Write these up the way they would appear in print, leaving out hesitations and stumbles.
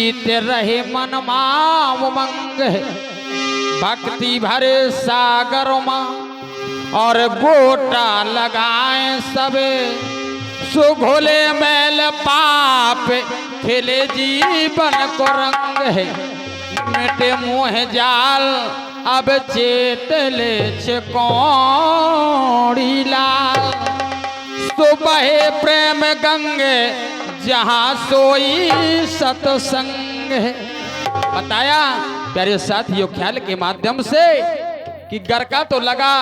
जीत रहे मन माम मंग भक्ति भरे सागर माँ और गोटा लगाए सबे सुघोले मैल पाप खेले जीवन को रंग है मिटे मुँह जाल अब चेत ले कौड़ी लाल सुबह प्रेम गंगे जहाँ सोई सतसंग है। बताया प्यारे साथियों ख्याल के माध्यम से कि गर का तो लगा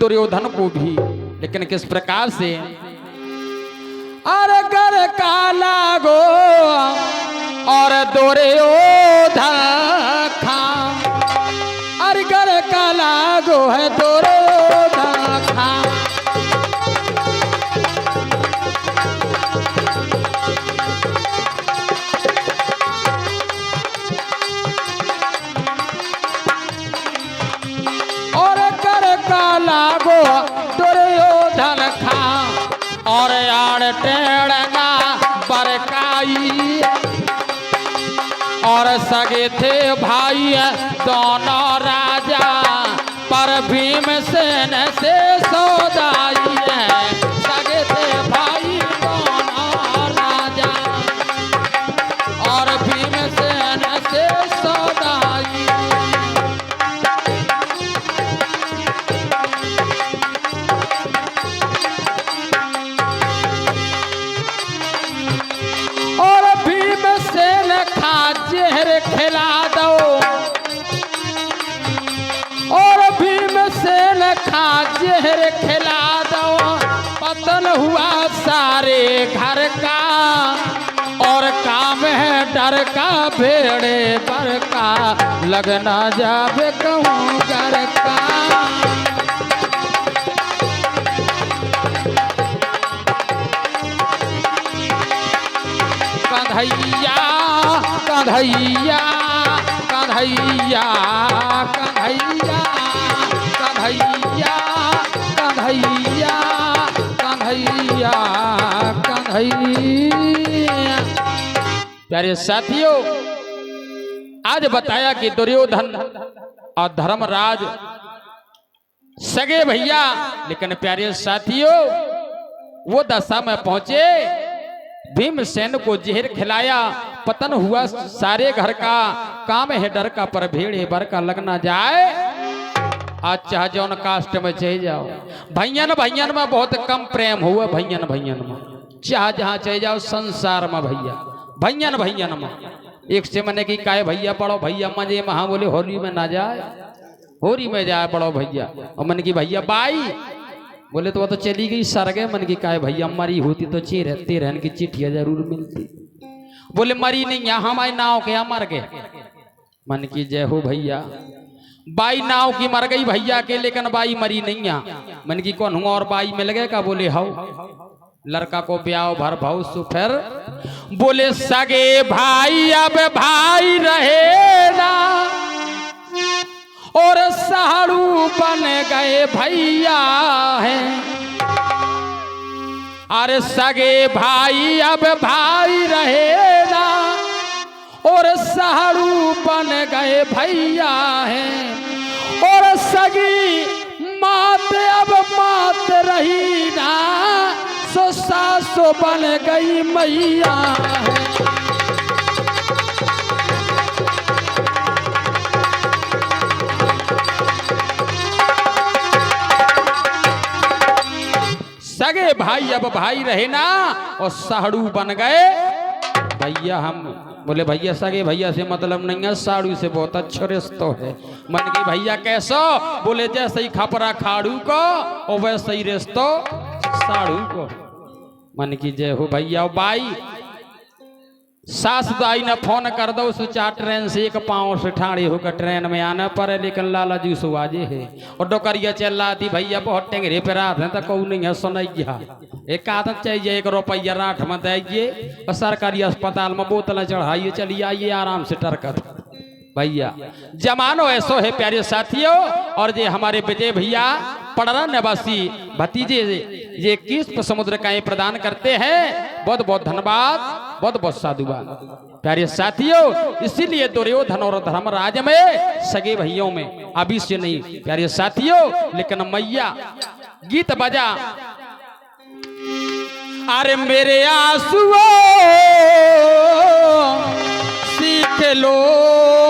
दुर्योधन को भी, लेकिन किस प्रकार से अरे गर का लागो और दुर्योधन खा अरे गर का लागो है दुर्योधन खा लागो दुर्योधन खा और आड़ टेढ़ना बरकाई और सगे थे भाई दोनों राजा पर भीमसेन से सौदाई है सगे थे भाई दोनों राजा और भीमसेन से सौदाई जहर खिला दो और भीमसेन खा जहर खिला दो पतन हुआ सारे घर का और काम है डर का भेड़े पर का लगना जावे कहूँ घर का कन्हैया कन्हैया कन्हैया कन्हैया कन्हैया कन्हैया कन्हैया कन्हैया। प्यारे साथियों आज बताया कि दुर्योधन और धर्मराज सगे भैया, लेकिन प्यारे साथियों वो दशा में पहुंचे भीमसेन को जहर खिलाया पतन हुआ सारे घर का काम है डर का पर भेड़े बर का लगना जाए आज चाह जौन कास्ट में चले जाओ भैयन भैयन में बहुत कम प्रेम हुआ भैयन भैयन में चाह जहाँ चले जाओ संसार में भैया भैयन भैयन में एक से मने की काय भैया बड़ो भैया मजे महा बोले होली में ना जाए होली में जाए बड़ो भैया और मन की भैया बाई बोले तो वो तो चली गई सर गए मन की काय भैया मरी होती तो तेरहन की चिट्ठियां जरूर मिलती बोले मरी नहीं यहाँ हमारी नाव के यहाँ मर गए मन की जय हो भैया बाई नाव की मर गई भैया के लेकिन बाई मरी नहीं यहाँ मन की कौन हुआ और बाई मिल गए का बोले हाउ लड़का को ब्याह भर भाव सुफर बोले सगे भाई अब भाई रहेगा और साड़ू बन गए भैया है अरे सगे भाई अब भाई रहेगा और साड़ू बन गए भैया है और सगी मात अब मात रही ना सो सासो बन गई मैया है सगे भाई अब भाई रहे ना और साड़ू बन गए भैया हम बोले भैया सगे भैया से मतलब नहीं है साड़ू से बहुत अच्छा रिश्ता है मन की भैया कैसो बोले जैसे ही खपरा खाड़ू को और वैसे ही रिश्तो साड़ू को मन की जय हो भैया बाई सास दाई ने फोन कर दो सोचा ट्रेन से एक पाँव से ठाड़ी होकर ट्रेन में आना पड़े लेकिन लाला जी सुवाजे है और डोकरिया चल रहा थी भैया बहुत टेंगरे पे रात है तो कहू नहीं है सुनैया एक आदत चाहिए 1 रुपया राठ में दीजिए और सरकारी अस्पताल में बोतलें चढ़ाइए चलिए आइए आराम से टरकत भैया जमानो ऐसो है प्यारे साथियों और ये हमारे विजय भैया पड़रा निवासी भतीजे ये 21 समुद्र का ये प्रदान करते हैं। बहुत बहुत धन्यवाद, बहुत बहुत साधुवाद प्यारे साथियों। इसीलिए दुर्योधन और धर्मराज में सगे भाइयों में अभी से नहीं प्यारे साथियों, लेकिन मैया गीत बजा। अरे मेरे आंसुओं सीख लो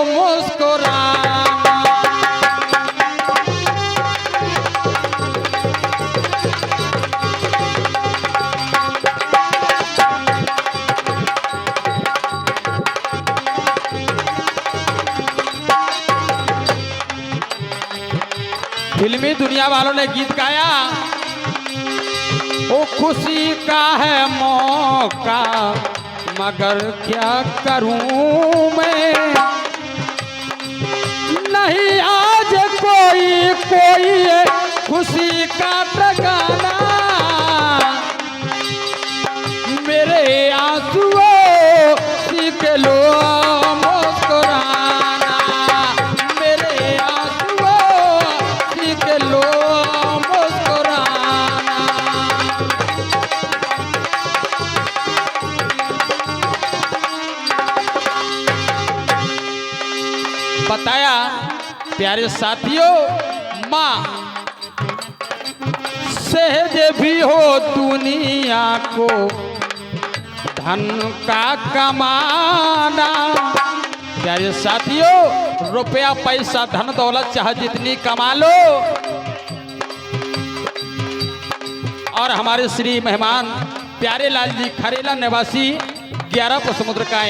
मुस्कुराना, फिल्मी दुनिया वालों ने गीत गाया, ओ खुशी का है मौका मगर क्या करूं मैं, नहीं आज कोई खुशी का ठिकाना, मेरे आंसुओं सीख लो मुस्कुराना, मेरे आंसुओं सीख लो मुस्कुराना। बताया प्यारे साथियों, माँ सहज भी हो दुनिया को धन का कमाना। प्यारे साथियों, रुपया पैसा धन दौलत चाहे जितनी कमा लो, और हमारे श्री मेहमान प्यारे लाल जी खरेला निवासी 11 समुद्र का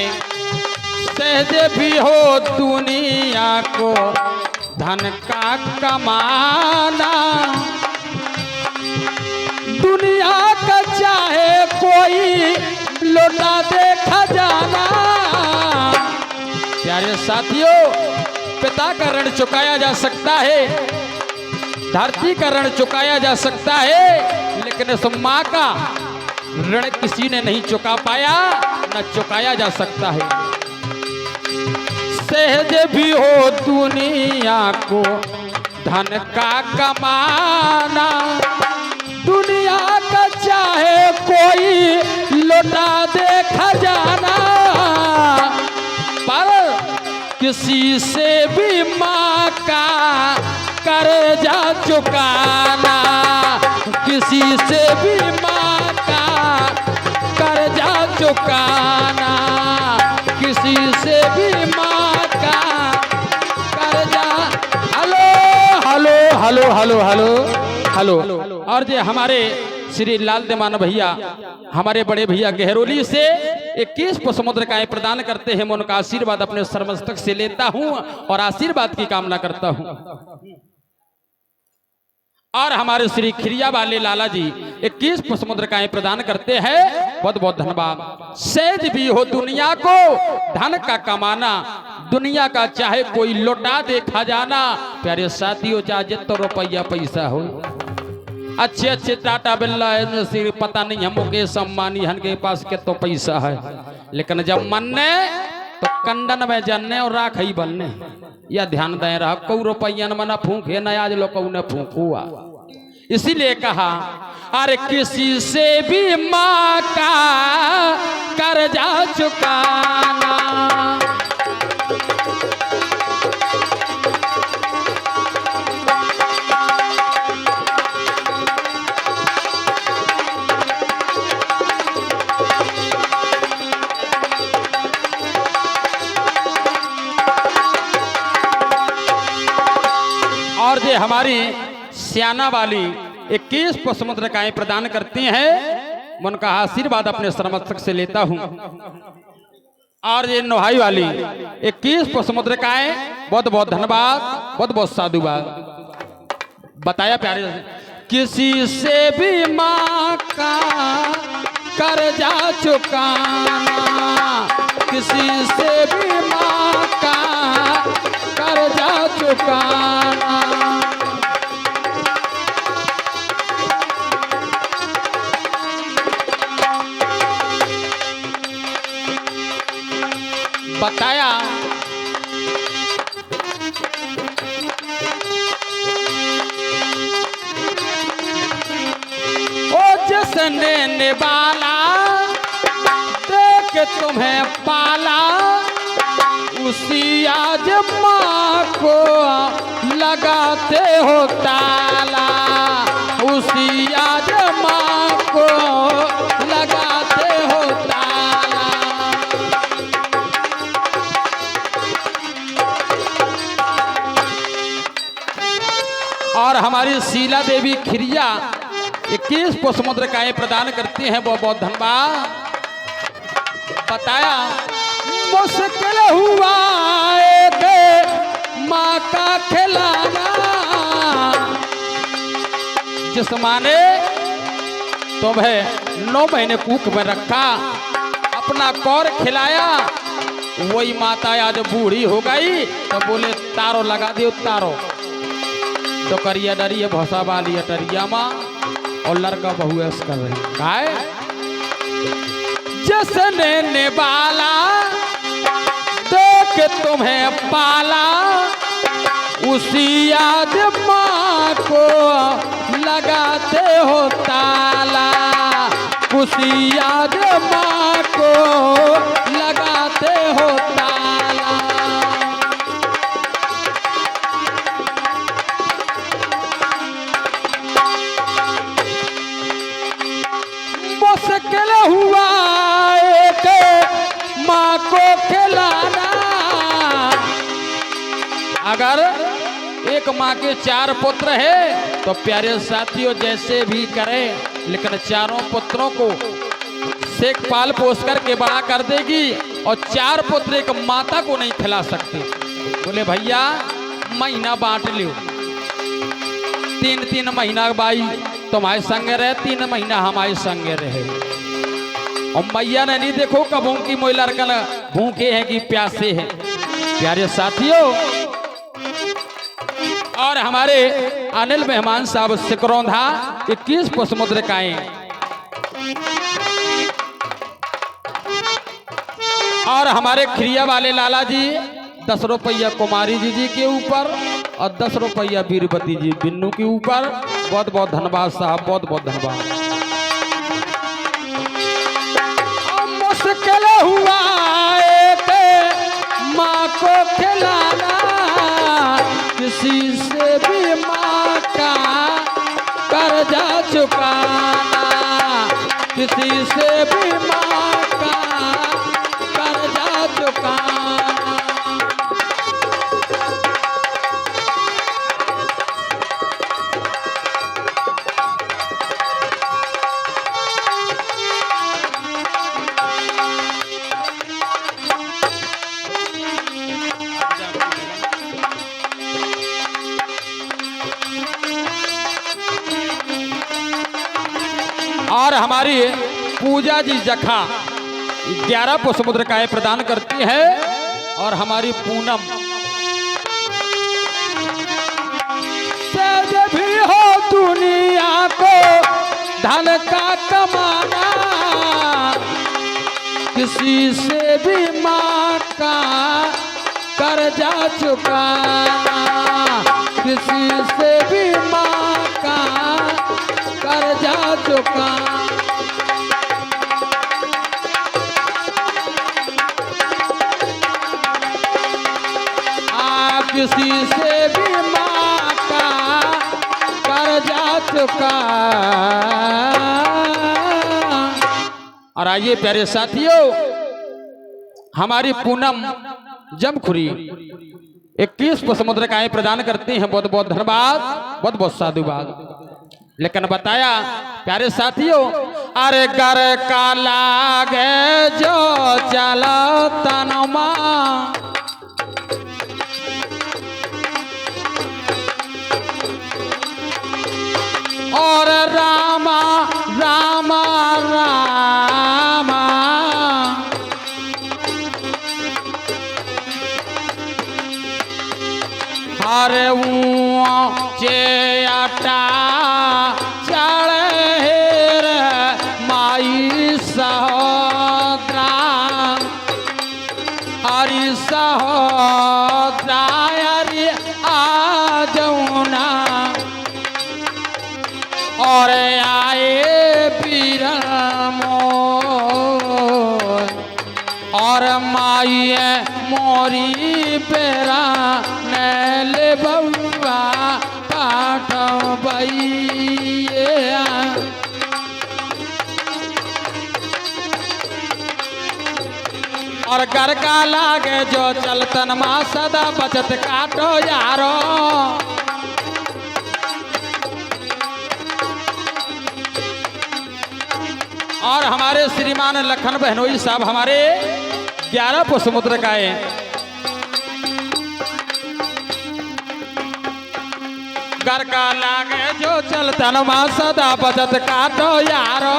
सहज भी हो दुनिया को धन का कमाना, दुनिया का चाहे कोई लौटा दे खजाना। प्यारे साथियों, पिता का ऋण चुकाया जा सकता है, धरती का ऋण चुकाया जा सकता है, लेकिन उस माँ का ऋण किसी ने नहीं चुका पाया, न चुकाया जा सकता है। सहज भी हो दुनिया को धन का कमाना, दुनिया का चाहे कोई लौटा दे खजाना, पर किसी से भी माँ का कर्जा चुकाना, किसी से भी माँ का कर्जा चुकाना, किसी से भी माँ का कर्जा। Hello hello hello hello hello hello. और जो हमारे श्री लाल देमान भैया, हमारे बड़े भैया गहरोली से 21 समुद्र का प्रदान करते हैं। मैं उनका आशीर्वाद अपने सर्वमस्तक से लेता हूं और आशीर्वाद की कामना करता हूं। और हमारे श्री खिरिया वाले लाला जी 21 समुद्र का प्रदान करते हैं। बहुत बहुत धन्यवाद। सहज भी हो दुनिया को धन का कमाना, दुनिया का चाहे कोई लौटा दे खजाना। प्यारे साथियों, चाहे जितना रुपया पैसा हो, अच्छे अच्छे टाटा बिरला है, पता नहीं हम मुकेश अंबानी हन के पास के तो पैसा है, लेकिन जब मनने तो कंडन में जनने और राख ही बनने। या ध्यान दे रहा कौ रुपयन मना फूके न आज लोग ने फूकुआ। इसीलिए कहा, अरे किसी से भी माँ का कर्जा चुकाना, और जो हमारी सियाना वाली 21 समुद्र का प्रदान करती हैं। मैं उनका आशीर्वाद अपने सर्वमस्तक से लेता हूं। और ये नोहाई वाली 21 समुद्र का बहुत बहुत धन्यवाद, बहुत बहुत साधुवाद। बताया प्यारे, किसी से भी माँ का कर्जा चुकाना, किसी से भी माँ का कर्जा चुकाना। बताया जिसने निभाला देख तुम्हें पाला उसी आज माँ को लगाते हो ताला उसी आज माँ को लगाते हो ताला। और हमारी शीला देवी खिरिया 21 पुष्पमुद्र काएं प्रदान करती हैं, बहुत बहुत धन्यवाद। बताया मुश्किल हुआ एक माँ का खिलाना जिस माँ ने तुम्हें 9 महीने कूख में रखा अपना कौर खिलाया वही माता आज बूढ़ी हो गई तो बोले तारो लगा दियो तारो तो करिया डरिए भौसा वाली अटरिया माँ और लड़का बहु ऐस कर रहे काय जिसने निभाला देख तुम्हें पाला उसी आज माँ को लगाते हो ताला उसी आज माँ को लगाते हो ताला। मुश्किल हुआ एक माँ को खिलाना अगर एक माँ के 4 पुत्र है तो प्यारे साथियों जैसे भी करें लेकिन चारों पुत्रों को सेक पाल पोस करके बड़ा कर देगी और 4 पुत्र एक माता को नहीं खिला सकते। बोले भैया महीना बांट लो 3-3 महीना बाई तुम्हारे संग रहे 3 महीना हमारे संग रहे और मैया ने नहीं देखो कबों की मोई लड़कन भूखे हैं कि प्यासे हैं। प्यारे साथियों और हमारे अनिल मेहमान साहब सिकरौंधा 21 पुष्पमुद्र काएं और हमारे खिरिया वाले लाला जी 10 रुपया कुमारी जी के ऊपर और 10 रुपया वीरवती जी बिन्नू के ऊपर बहुत बहुत धन्यवाद साहब बहुत बहुत धन्यवाद। मुश्किल हुआ एक माँ को खिलाना किसी से भी माँ का कर्जा चुकाना किसी से भी माँ का कर्जा चुकाना। और हमारी पूजा जी जखा 11 पुष्पमुद्र काएं प्रदान करती है और हमारी पूनम सहज भी हो दुनिया को धन का कमाना किसी से भी माँ का कर्जा चुकाना किसी से भी माँ का कर्जा चुकाना। किसी से भी माँ का कर्जा चुका। और आइए प्यारे साथियों हमारी पूनम जमखुरी 21 पुष्पमुद्र काएं प्रदान करती हैं बहुत बहुत धन्यवाद बहुत बहुत साधुवाद। लेकिन बताया प्यारे साथियों अरे घर का लागे जो चलो तनमा और रामा रामा रामा हरे ऊँचे अटा चढ़े रे माई सहोदरा हरि सहोदरा हरि आ जौना और आए पीर आइए मोरी पेरा नैले बउआ पाठ भैया। और घर का लागे जो चलतन माँ सदा बचत काटो यारो। और हमारे श्रीमान लखन बहनोई साहब हमारे 11 पुष्पमुद्र गाए। घर का लागे जो चलतन माँ सदा बचत काटो यारो।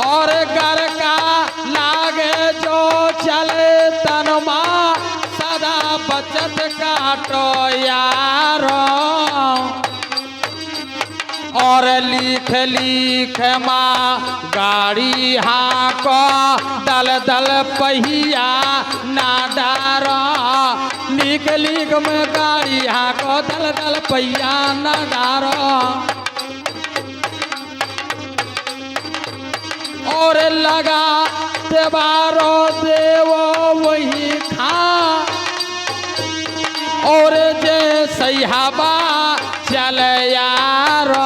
और घर का लागे जो चले तन माँ सदा बचत काटो यारो। और लिख लिख माँ गाड़ी हाँको दल दल पहिया ना डारो। लिख लिख में गाड़ी हाँको दल दल पहिया ना डारो। और लगा देवारो देवो वही खा। और जे सैहबा चल यारो।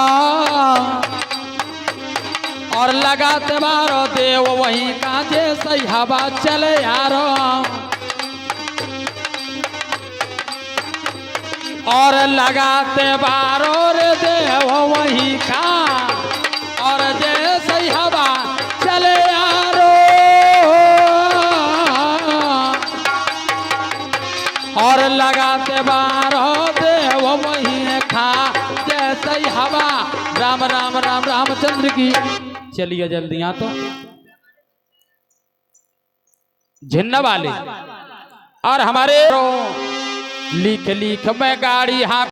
और लगा देवारो देव वही का जे सैहबा चल यारो। और लगा देवारो रे देव वही का। और जे सैहबा चले यारो। और लगाते बारो देव वही खा जैसे ही हवा। राम राम राम रामचंद्र की। चलिए जल्दी यहाँ तो झिन्ना वाले। और हमारे लिख लिख में गाड़ी हाँ